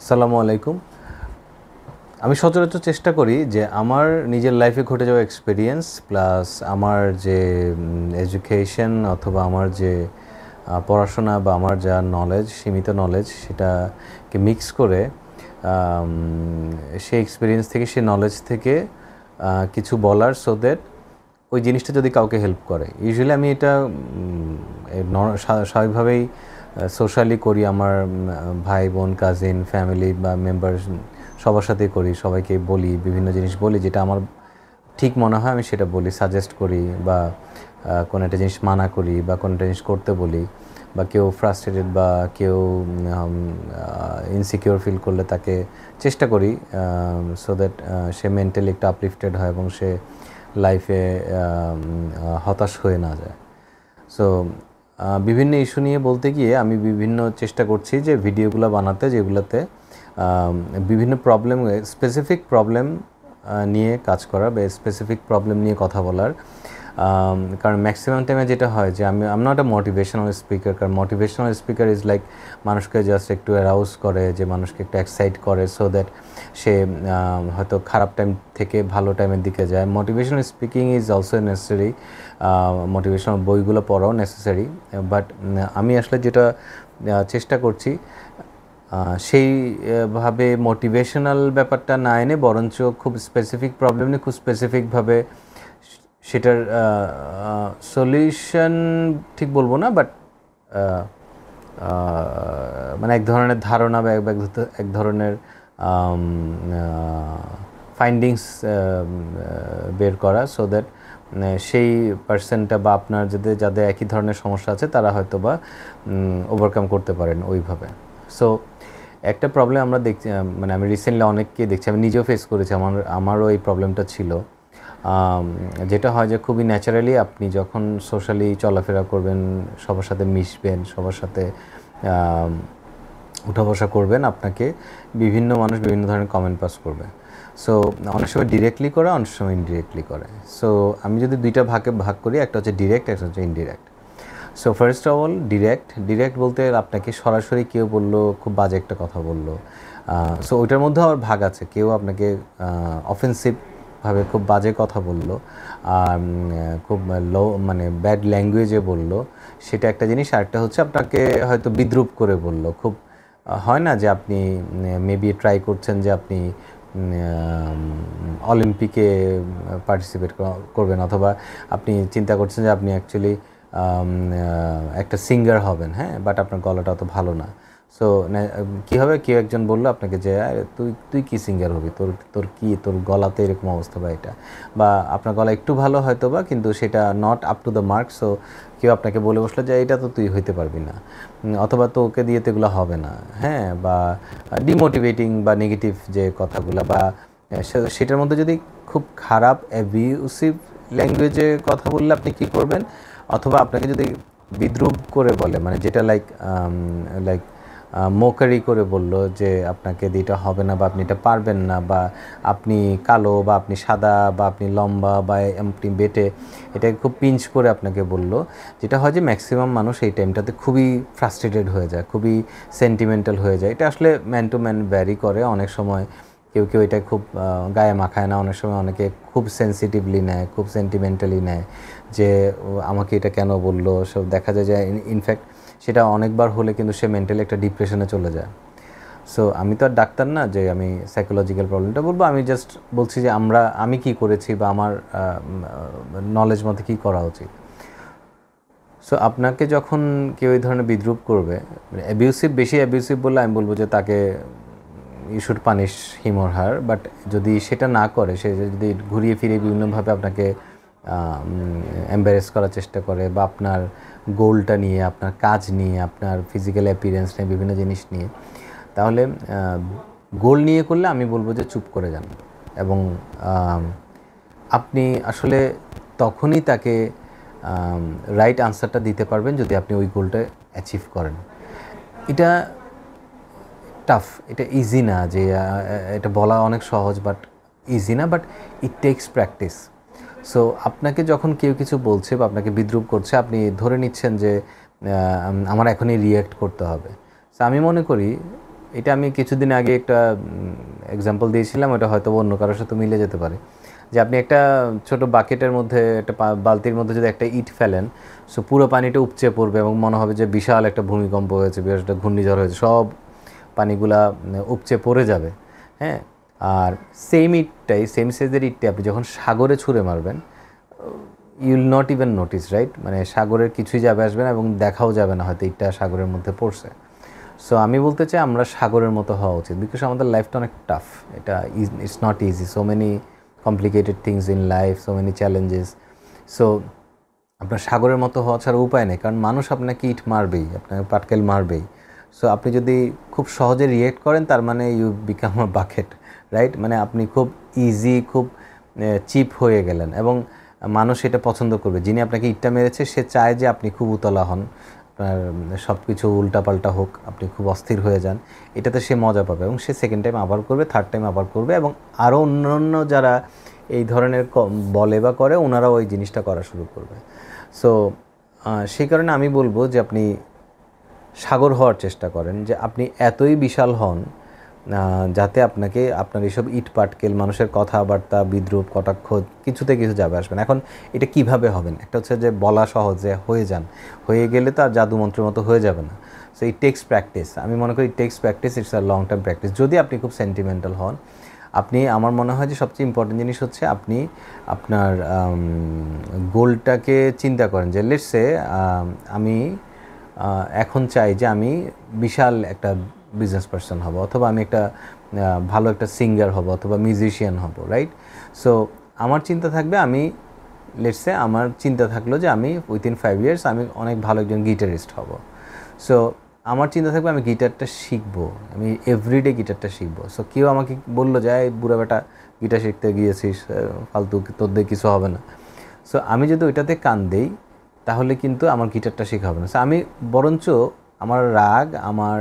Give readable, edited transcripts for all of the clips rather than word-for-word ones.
আসসালামু আলাইকুম। আমি সচরাচর চেষ্টা করি যে আমার নিজের লাইফে ঘটে যাওয়া এক্সপেরিয়েন্স প্লাস আমার যে এডুকেশন অথবা আমার যে পড়াশোনা বা আমার যা নলেজ, সীমিত নলেজ সেটাকে মিক্স করে সেই এক্সপেরিয়েন্স থেকে সেই নলেজ থেকে কিছু বলার সো দ্যাট ওই জিনিসটা যদি কাউকে হেল্প করে। ইউজুয়ালি আমি এটা স্বাভাবিকভাবেই সোশ্যালি করি, আমার ভাই বোন কাজিন ফ্যামিলি বা মেম্বার সবার সাথেই করি, সবাইকে বলি, বিভিন্ন জিনিস বলি যেটা আমার ঠিক মনে হয় আমি সেটা বলি, সাজেস্ট করি বা কোনো একটা জিনিস মানা করি বা কোনো একটা জিনিস করতে বলি, বা কেউ ফ্রাস্ট্রেটেড বা কেউ ইনসিকিউর ফিল করলে তাকে চেষ্টা করি সো দ্যাট সে মেন্টালি একটু আপলিফটেড হয় এবং সে লাইফে হতাশ হয়ে না যায়। সো বিভিন্ন ইস্যু নিয়ে বলতে গিয়ে আমি বিভিন্ন চেষ্টা করছি যে ভিডিওগুলো বানাতে, যেগুলোতে বিভিন্ন প্রবলেম, স্পেসিফিক প্রবলেম নিয়ে কাজ করা বা স্পেসিফিক প্রবলেম নিয়ে কথা বলার। কারণ ম্যাক্সিমাম টাইমে যেটা হয় যে আমি নট আ মোটিভেশনাল স্পিকার, কারণ মোটিভেশনাল স্পিকার ইজ লাইক মানুষকে জাস্ট একটু অ্যারাউজ করে, যে মানুষকে একটু এক্সাইট করে সো দ্যাট সে হয়তো খারাপ টাইম থেকে ভালো টাইমের দিকে যায়। Motivational speaking is also necessary, motivational বইগুলো পড়াও নেসেসারি, বাট আমি আসলে যেটা চেষ্টা করছি সেইভাবে মোটিভেশনাল ব্যাপারটা না এনে বরঞ্চ খুব স্পেসিফিক প্রবলেম নিয়ে খুব স্পেসিফিকভাবে সেটার সলিউশন ঠিক বলবো না, বাট মানে এক ধরনের ধারণা বা এক ধরনের ফাইন্ডিংস বের করা সো দ্যাট সেই পার্সনটা বা আপনার যাদের একই ধরনের সমস্যা আছে তারা হয়তো বা ওভারকাম করতে পারেন ওইভাবে। সো একটা প্রবলেম আমরা দেখছি, মানে আমি রিসেন্টলি অনেককে দেখছি, আমি নিজেও ফেস করেছি, আমারও এই প্রবলেমটা ছিল। যেটা হয় যে খুবই ন্যাচারালি আপনি যখন সোশ্যালি চলাফেরা করবেন, সবার সাথে মিশবেন, সবার সাথে উঠা বসা করবেন, আপনাকে বিভিন্ন মানুষ বিভিন্ন ধরনের কমেন্ট পাস করবে। সো অনেক সময় ডিরেক্টলি করে, অনেক সময় ইনডিরেক্টলি করে। সো আমি যদি দুইটা ভাগ করি, একটা হচ্ছে ডিরেক্ট, একটা হচ্ছে indirect. So first of all direct বলতে আপনাকে সরাসরি কেউ বললো, খুব বাজে একটা কথা বললো, সো ওইটার মধ্যেও আবার ভাগ আছে। কেউ আপনাকে অফেন্সিভভাবে খুব বাজে কথা বললো, খুব লো মানে ব্যাড ল্যাঙ্গুয়েজে বললো, সেটা একটা জিনিস। আরেকটা হচ্ছে আপনাকে হয়তো বিদ্রূপ করে বললো। খুব হয় না যে আপনি মেবি ট্রাই করছেন যে আপনি অলিম্পিকে পার্টিসিপেট করবেন, অথবা আপনি চিন্তা করছেন যে আপনি অ্যাকচুয়ালি একটা সিঙ্গার হবেন, হ্যাঁ, বাট আপনার গলাটা অত ভালো না। সো কী হবে, কেউ একজন বললো আপনাকে যে তুই কী সিঙ্গার হবি, তোর গলাতে এরকম অবস্থা বা এটা, বা আপনার গলা একটু ভালো হয়তো বা, কিন্তু সেটা not up to the mark. So কেউ আপনাকে বলে বসলো যে এটা তো তুই হইতে পারবি না, অথবা তোকে দিয়ে তো এগুলো হবে না, হ্যাঁ, বা ডিমোটিভেটিং বা নেগেটিভ যে কথাগুলো, বা সেটার মধ্যে যদি খুব খারাপ অ্যাবিউসিভ ল্যাঙ্গুয়েজে কথা বললে আপনি কী করবেন, অথবা আপনাকে যদি বিদ্রূপ করে বলে, মানে যেটা লাইক মোকারি করে বলল যে আপনাকে এটা হবে না, বা আপনি এটা পারবেন না, বা আপনি কালো, বা আপনি সাদা, বা আপনি লম্বা, বা আপনি বেটে, এটাকে খুব পিঞ্চ করে আপনাকে বলল, যেটা হয় যে ম্যাক্সিমাম মানুষ এই টাইমটাতে খুবই ফ্রাস্ট্রেটেড হয়ে যায়, খুবই সেন্টিমেন্টাল হয়ে যায়। এটা আসলে ম্যান টু ম্যান ভ্যারি করে। অনেক সময় কেউ এটা খুব গায়ে মাখায় না, অনেক সময় অনেকে খুব সেন্সিটিভলি নেয়, খুব সেন্টিমেন্টালি নেয় যে আমাকে এটা কেন বললো। সব দেখা যায় যে ইনফ্যাক্ট সেটা অনেকবার হলে কিন্তু সে মেন্টালি একটা ডিপ্রেশনে চলে যায়। সো আমি তো আর ডাক্তার না যে আমি সাইকোলজিক্যাল প্রবলেমটা বলবো, আমি জাস্ট বলছি যে আমি কি করেছি বা আমার নলেজ মতে কী করা উচিত। সো আপনাকে যখন কেউ এই ধরনের বিদ্রূপ করবে, বেশি অ্যাবিউসিভ বললে আমি বলবো যে তাকে you should punish him or her. But যদি সেটা না করে, সে যদি ঘুরিয়ে ফিরিয়ে বিভিন্নভাবে আপনাকে এম্বারেস করার চেষ্টা করে, বা আপনার গোলটা নিয়ে, আপনার কাজ নিয়ে, আপনার ফিজিক্যাল অ্যাপিয়ারেন্স নিয়ে, বিভিন্ন জিনিস নিয়ে, তাহলে গোল নিয়ে করলে আমি বলবো যে চুপ করে যান। এবং আপনি আসলে তখনই তাকে রাইট আনসারটা দিতে পারবেন যদি আপনি ওই গোলটা অ্যাচিভ করেন। এটা টাফ, এটা ইজি না যে এটা বলা অনেক সহজ, বাট ইজি না, but it takes practice. So আপনাকে যখন কেউ কিছু বলছে বা আপনাকে বিদ্রূপ করছে, আপনি ধরে নিচ্ছেন যে আমার এখনই রিয়্যাক্ট করতে হবে। সো আমি মনে করি এটা আমি কিছুদিন আগে একটা এক্সাম্পল দিয়েছিলাম, ওটা হয়তো অন্য কারোর সাথে মিলে যেতে পারে। যে আপনি একটা ছোট বাকেটের মধ্যে, একটা বালতির মধ্যে যদি একটা ইট ফেলেন, সো পুরো পানিটা উপচে পড়বে এবং মনে হবে যে বিশাল একটা ভূমিকম্প হয়েছে, বিশাল একটা ঘূর্ণিঝড় হয়েছে, সব পানিগুলা উপচে পড়ে যাবে। হ্যাঁ, আর সেম ইটটাই, সেম সাইজের ইটটাই আপনি যখন সাগরে ছুঁড়ে মারবেন, you will not even notice, right? মানে সাগরের কিছুই যাবে আসবে না এবং দেখাও যাবে না হয়তো ইটটা সাগরের মধ্যে পড়ছে। সো আমি বলতে চাই আমরা সাগরের মতো হওয়া উচিত, বিকজ আমাদের লাইফটা অনেক টাফ। এটা it's not easy, so many complicated things in life, so many challenges. So আপনার সাগরের মতো হওয়া ছাড়া উপায় নেই, কারণ মানুষ আপনাকে ইট মারবেই, আপনাকে পাটকেল মারবেই। সো আপনি যদি খুব সহজে রিয়েক্ট করেন, তার মানে you become a bucket, right? মানে আপনি খুব ইজি, খুব চিপ হয়ে গেলেন এবং মানুষ এটা পছন্দ করবে। যিনি আপনাকে ইটটা মেরেছে সে চায় যে আপনি খুব উতলা হন, আপনার সব কিছু উল্টাপাল্টা হোক, আপনি খুব অস্থির হয়ে যান। এটাতে সে মজা পাবে এবং সে সেকেন্ড টাইম আবার করবে, থার্ড টাইম আবার করবে, এবং আরও অন্য যারা এই ধরনের বলে বা করে ওনারাও ওই জিনিসটা করা শুরু করবে। সো সেই কারণে আমি বলবো যে আপনি সাগর হওয়ার চেষ্টা করেন, যে আপনি এতই বিশাল হন যাতে আপনাকে আপনার এইসব ইট পাটকেল, মানুষের কথাবার্তা, বিদ্রূপ, কটাক্ষ কিছুতে কিছু যাবে আসবেন। এখন এটা কিভাবে হবেন? একটা হচ্ছে যে বলা সহজ, যে হয়ে যান, হয়ে গেলে তো আর জাদুমন্ত্রের মতো হয়ে যাবে না। So it takes practice. আমি মনে করি it takes practice, it's a long term practice. যদি আপনি খুব সেন্টিমেন্টাল হন, আপনি, আমার মনে হয় যে সবচেয়ে ইম্পর্টেন্ট জিনিস হচ্ছে আপনি আপনার গোলটাকে চিন্তা করেন, যে লেটস সে আমি এখন চাই যে আমি বিশাল একটা বিজনেস পার্সন হব, অথবা আমি একটা ভালো একটা সিঙ্গার হব, অথবা মিউজিশিয়ান হব, রাইট? সো আমার চিন্তা থাকবে, আমি লেটস সে আমার চিন্তা থাকলো যে আমি উইথিন 5 ইয়ার্স আমি অনেক ভালো একজন গিটারিস্ট হব। সো আমার চিন্তা থাকবে আমি গিটারটা শিখবো, আমি এভরিডে গিটারটা শিখবো। সো কেউ আমাকে বললো যে এই বুড়া বেটা গিটার শিখতে গিয়েছিস, ফালতু, তোর দিয়ে কিছু হবে না। সো আমি যদি ওইটাতে কান দেই, তাহলে কিন্তু আমার গিটারটা শেখা হবে না। সো আমি বরঞ্চ আমার রাগ, আমার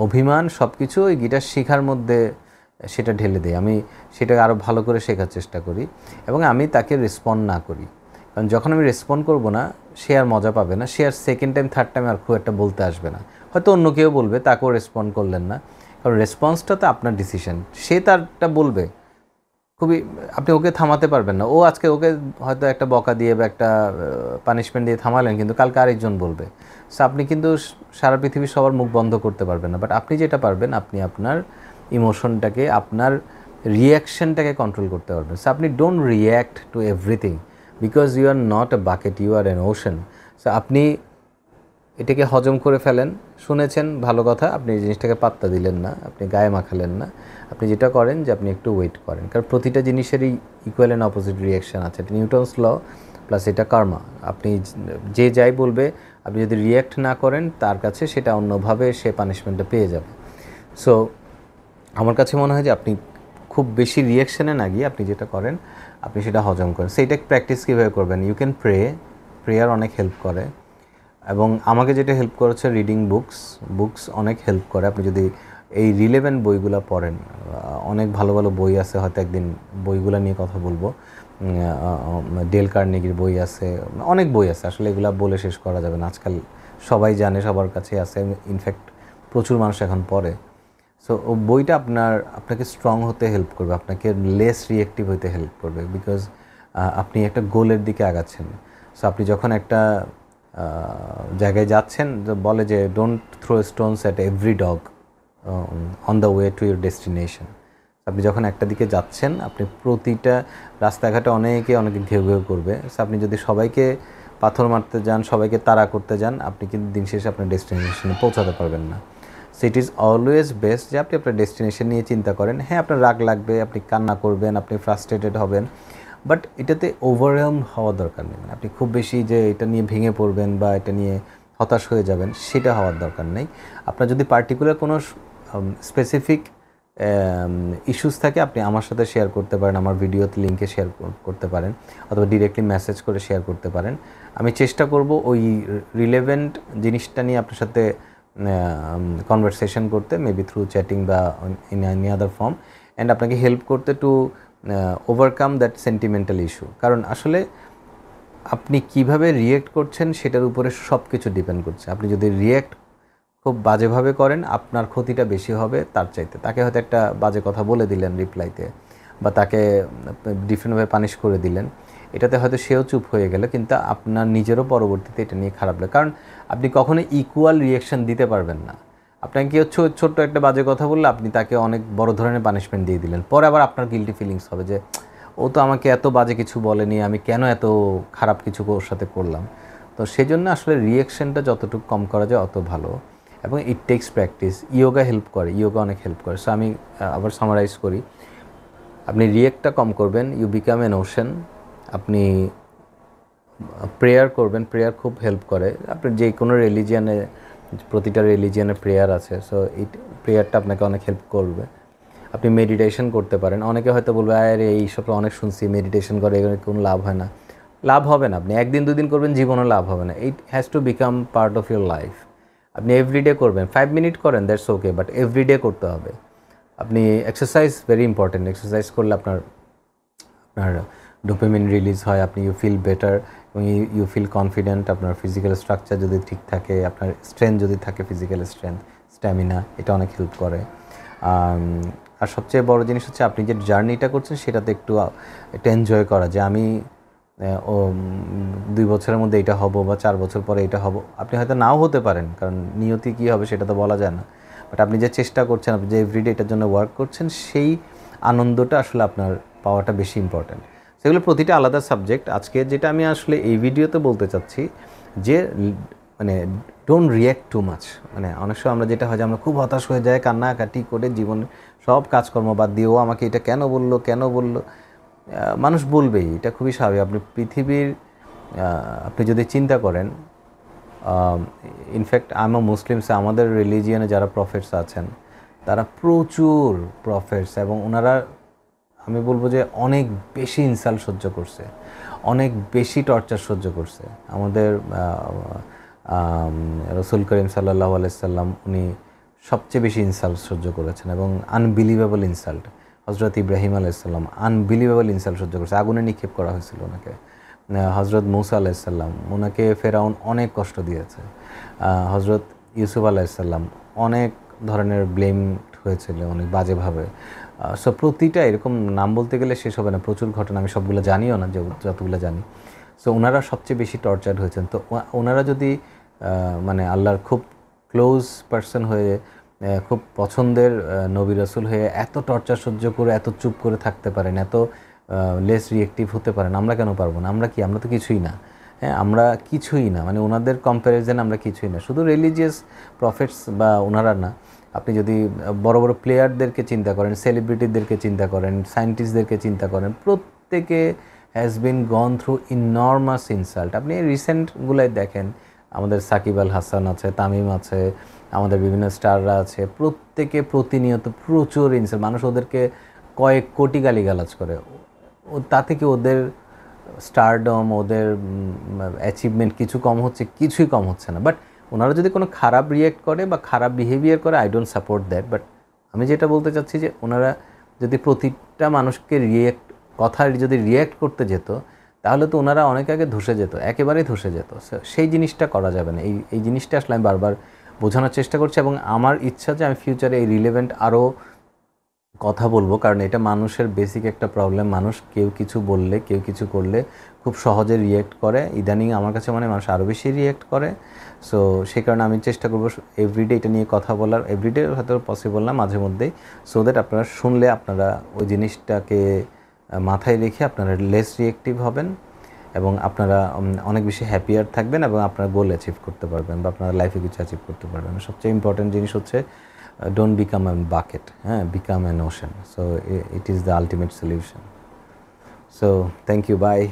অভিমান সব কিছু ওই গিটার শেখার মধ্যে সেটা ঢেলে দিই। আমি সেটাকে আরও ভালো করে শেখার চেষ্টা করি এবং আমি তাকে রেসপন্ড না করি। কারণ যখন আমি রেসপন্ড করবো না, সে আর মজা পাবে না, সে আর সেকেন্ড টাইম থার্ড টাইম আর খুব একটা বলতে আসবে না। হয়তো অন্য কেউ বলবে, তাকেও রেসপন্ড করলেন না, কারণ রেসপন্সটা তো আপনার ডিসিশন। সে তারটা বলবে, খুবই, আপনি ওকে থামাতে পারবেন না। ও আজকে ওকে হয়তো একটা বকা দিয়ে বা একটা পানিশমেন্ট দিয়ে থামালেন, কিন্তু কালকে আরেকজন বলবে। সো আপনি কিন্তু সারা পৃথিবীর সবার মুখ বন্ধ করতে পারবেন না, বাট আপনি যেটা পারবেন, আপনি আপনার ইমোশনটাকে, আপনার রিয়াকশনটাকে কন্ট্রোল করতে পারবেন। সো আপনি don't react to everything, because you are not a bucket, you are an ocean. So আপনি এটাকে হজম করে ফেলেন, শুনেছেন ভালো কথা, আপনি এই জিনিসটাকে পাত্তা দিলেন না, আপনি গায়ে মাখালেন না। আপনি যেটা করেন যে আপনি একটু ওয়েট করেন, কারণ প্রতিটা জিনিসেরই ইকুয়াল অ্যান্ড অপোজিট রিয়াকশান আছে। এটা নিউটনস ল প্লাস এটা কার্মা। আপনি যে যাই বলবে, আপনি যদি রিয়্যাক্ট না করেন তার কাছে, সেটা অন্যভাবে সে পানিশমেন্টটা পেয়ে যাবে। সো আমার কাছে মনে হয় যে আপনি খুব বেশি রিয়াকশানে না গিয়ে আপনি যেটা করেন, আপনি সেটা হজম করেন। সেইটা প্র্যাকটিস কীভাবে করবেন? ইউ ক্যান প্রেয়ার অনেক হেল্প করে, এবং আমাকে যেটা হেল্প করেছে রিডিং বুকস অনেক হেল্প করে। আপনি যদি এই রিলেভেন্ট বইগুলো পড়েন, অনেক ভালো ভালো বই আছে, হয়তো একদিন বইগুলো নিয়ে কথা বলবো। ডেল কার্নেগির বই আছে, অনেক বই আছে, আসলে এগুলো বলে শেষ করা যাবে না। আজকাল সবাই জানে, সবার কাছে আছে, ইনফ্যাক্ট প্রচুর মানুষ এখন পড়ে। সো বইটা আপনাকে স্ট্রং হতে হেল্প করবে, আপনাকে লেস রিয়েক্টিভ হতে হেল্প করবে, বিকজ আপনি একটা গোলের দিকে আগাচ্ছেন। সো আপনি যখন একটা জায়গায় যাচ্ছেন, বলে যে don't throw stones at every dog on the way to your destination. আপনি যখন একটা দিকে যাচ্ছেন, আপনি প্রতিটা রাস্তাঘাটে অনেকে ঘেউ ঘেউ করবে। সো আপনি যদি সবাইকে পাথর মারতে যান, সবাইকে তাড়া করতে যান, আপনি কিন্তু দিন শেষে আপনার ডেস্টিনেশনে পৌঁছাতে পারবেন না। So it is always best যে আপনি আপনার ডেস্টিনেশন নিয়ে চিন্তা করেন। হ্যাঁ, আপনার রাগ লাগবে, আপনি কান্না করবেন, আপনি ফ্রাস্ট্রেটেড হবেন, বাট এটাতে ওভারওয়েলম হওয়ার দরকার নেই। মানে আপনি খুব বেশি যে এটা নিয়ে ভেঙে পড়বেন বা এটা নিয়ে হতাশ হয়ে যাবেন, সেটা হওয়ার দরকার নেই। আপনার যদি পার্টিকুলার কোনো স্পেসিফিক ইস্যুস থাকে, আপনি আমার সাথে শেয়ার করতে পারেন, আমার ভিডিওতে লিঙ্কে শেয়ার করতে পারেন, অথবা ডিরেক্টলি মেসেজ করে শেয়ার করতে পারেন। আমি চেষ্টা করব ওই রিলেভেন্ট জিনিসটা নিয়ে আপনার সাথে কনভারসেশন করতে, মেবি থ্রু চ্যাটিং বা in any other form, and আপনাকে হেল্প করতে to overcome that sentimental issue. কারণ আসলে আপনি কিভাবে রিয়েক্ট করছেন সেটার উপরে সব কিছু ডিপেন্ড করছে। আপনি যদি রিয়েক্ট খুব বাজেভাবে করেন, আপনার ক্ষতিটা বেশি হবে তার চাইতে। তাকে হয়তো একটা বাজে কথা বলে দিলেন রিপ্লাইতে, বা তাকে ডিফারেন্টভাবে পানিশ করে দিলেন, এটাতে হয়তো সেও চুপ হয়ে গেল, কিন্তু আপনার নিজেরও পরবর্তীতে এটা নিয়ে খারাপ লাগে। কারণ আপনি কখনো ইকুয়াল রিয়াকশান দিতে পারবেন না। আপনাকে কেউ ছোট্ট একটা বাজে কথা বললে আপনি তাকে অনেক বড় ধরনের পানিশমেন্ট দিয়ে দিলেন, পরে আবার আপনার গিল্টি ফিলিংস হবে যে ও তো আমাকে এত বাজে কিছু বলেনি, আমি কেন এত খারাপ কিছু ওর সাথে করলাম। তো সেই জন্য আসলে রিয়াকশানটা যতটুকু কম করা যায় অত ভালো, এবং it takes practice. Yoga help করে, ইয়োগা অনেক হেল্প করে। সো আমি আবার সামারাইজ করি, আপনি রিয়েক্টটা কম করবেন, ইউ বিকাম এন ওশান। আপনি প্রেয়ার করবেন, প্রেয়ার খুব হেল্প করে। আপনি যে কোনো রিলিজিয়ানে, প্রতিটা রিলিজিয়ানের প্রেয়ার আছে, সো এই প্রেয়ারটা আপনাকে অনেক হেল্প করবে। আপনি মেডিটেশন করতে পারেন। অনেকে হয়তো বলবে আরে এইসব অনেক শুনছি, মেডিটেশন করে এখানে কোনো লাভ হয় না। লাভ হবে না, আপনি একদিন দুদিন করবেন, জীবনও লাভ হবে না। It has to become part of your life. আপনি এভরিডে করবেন, 5 মিনিট করেন, দ্যাটস ওকে, বাট এভরিডে করতে হবে। আপনি এক্সারসাইজ ভেরি ইম্পর্টেন্ট। এক্সারসাইজ করলে আপনার ডোপামিন রিলিজ হয়, আপনি ইউ ফিল বেটার এবং ইউ ফিল কনফিডেন্ট। আপনার ফিজিক্যাল স্ট্রাকচার যদি ঠিক থাকে, আপনার স্ট্রেংথ যদি থাকে, ফিজিক্যাল স্ট্রেংথ, স্ট্যামিনা, এটা অনেক হেল্প করে। আর সবচেয়ে বড় জিনিস হচ্ছে আপনি যে জার্নিটা করছেন সেটাতে একটু এনজয় করা, যে আমি 2 বছরের মধ্যে এটা হব বা 4 বছর পরে এটা হব। আপনি হয়তো নাও হতে পারেন, কারণ নিয়তি কী হবে সেটা তো বলা যায় না, বাট আপনি যে চেষ্টা করছেন, আপনি যে এভরিডে এটার জন্য ওয়ার্ক করছেন, সেই আনন্দটা আসলে আপনার পাওয়াটা বেশি ইম্পর্ট্যান্ট। সেগুলো প্রতিটা আলাদা সাবজেক্ট। আজকে যেটা আমি আসলে এই ভিডিওতে বলতে চাচ্ছি যে মানে ডোন্ট রিয়্যাক্ট টু মাচ। মানে অনেক সময় আমরা যেটা হয় যে আমরা খুব হতাশ হয়ে যায়, কান্নাকাটি করে জীবন সব কাজকর্ম বাদ দিয়ে, ও আমাকে এটা কেন বললো। মানুষ বলবেই, এটা খুবই স্বাভাবিক। আপনি পৃথিবীর আপনি যদি চিন্তা করেন, ইনফ্যাক্ট আমরা মুসলিমস, আমাদের রিলিজিয়ানে যারা প্রফেটস আছেন তারা প্রচুর প্রফেটস, এবং ওনারা আমি বলবো যে অনেক বেশি ইনসাল্ট সহ্য করছে, অনেক বেশি টর্চার সহ্য করছে। আমাদের রসুল করিম সাল্লাল্লাহু আলাইহি সাল্লাম, উনি সবচেয়ে বেশি ইনসাল্ট সহ্য করেছেন, এবং আনবিলিভেবল ইনসাল্ট। হজরত ইব্রাহিম আলাইহিস সালাম আনবিলিভেবল ইনসাল্ট সহ্য করছে, আগুনে নিক্ষেপ করা হয়েছিল ওনাকে। হজরত মুসা আলাইহিস সালাম, ওনাকে ফেরাউন অনেক কষ্ট দিয়েছে। হজরত ইউসুফ আলাইহিস সালাম অনেক ধরনের ব্লেম হয়েছিল, অনেক বাজেভাবে। সো প্রতিটা এরকম নাম বলতে গেলে শেষ হবে না, প্রচুর ঘটনা, আমি সবগুলো জানিও না, যে যতগুলো জানি। সো ওনারা সবচেয়ে বেশি টর্চার্ড হয়েছেন। তো ওনারা যদি মানে আল্লাহর খুব ক্লোজ পার্সন হয়ে, খুব পছন্দের নবী রাসূল হয়ে এত টর্চার সহ্য করে, এত চুপ করে থাকতে পারেন, এত লেস রিয়েক্টিভ হতে পারেন, আমরা কেন পারবো না? আমরা কি? আমরা তো কিছুই না। হ্যাঁ, আমরা কিছুই না, মানে ওনাদের কম্প্যারিজনে আমরা কিছুই না। শুধু রিলিজিয়াস প্রফেটস বা ওনারা না, আপনি যদি বড় বড় প্লেয়ারদেরকে চিন্তা করেন, সেলিব্রিটিদেরকে চিন্তা করেন, সায়েন্টিস্টদেরকে চিন্তা করেন, প্রত্যেকে has been gone through enormous insult. আপনি রিসেন্টগুলোই দেখেন, আমাদের সাকিব আল হাসান আছে, তামিম আছে, আমাদের বিভিন্ন স্টাররা আছে, প্রত্যেকে প্রতিনিয়ত প্রচুর ইনসাল্ট। মানুষ ওদেরকে কয়েক কোটি গালিগালাজ করে, তাতে কি ওদের স্টারডম, ওদের অ্যাচিভমেন্ট কিছু কম হচ্ছে? কিছুই কম হচ্ছে না। বাট ওনারা যদি কোনো খারাপ রিয়্যাক্ট করে বা খারাপ বিহেভিয়ার করে, I don't support that. But আমি যেটা বলতে চাচ্ছি যে ওনারা যদি প্রতিটা মানুষকে কথার যদি রিয়্যাক্ট করতে যেত, তাহলে তো ওনারা অনেক আগে ধসে যেত, একেবারেই ধসে যেত। সেই জিনিসটা করা যাবে না। এই জিনিসটা আসলে আমি বারবার বোঝানোর চেষ্টা করছি, এবং আমার ইচ্ছা যে আমি ফিউচারে এই রিলেভেন্ট আরও কথা বলবো, কারণ এটা মানুষের বেসিক একটা প্রবলেম। মানুষ কেউ কিছু বললে, কেউ কিছু করলে খুব সহজে রিয়্যাক্ট করে। ইদানিং আমার কাছে মনে হয় মানুষ আরও বেশি রিয়্যাক্ট করে। সো সেই কারণে আমি চেষ্টা করবো এভরিডে এটা নিয়ে কথা বলার। এভরিডে হয়তো পসিবল না, মাঝে মধ্যেই, সো দ্যাট আপনারা শুনলে আপনারা ওই জিনিসটাকে মাথায় রেখে আপনারা লেস রিয়েক্টিভ হবেন, এবং আপনারা অনেক বেশি হ্যাপিয়ার থাকবেন, এবং আপনার গোল অ্যাচিভ করতে পারবেন, বা আপনার লাইফে কিছু অ্যাচিভ করতে পারবেন। সবচেয়ে ইম্পর্টেন্ট জিনিস হচ্ছে don't become a bucket, become an ocean. So it is the ultimate solution. So thank you, bye.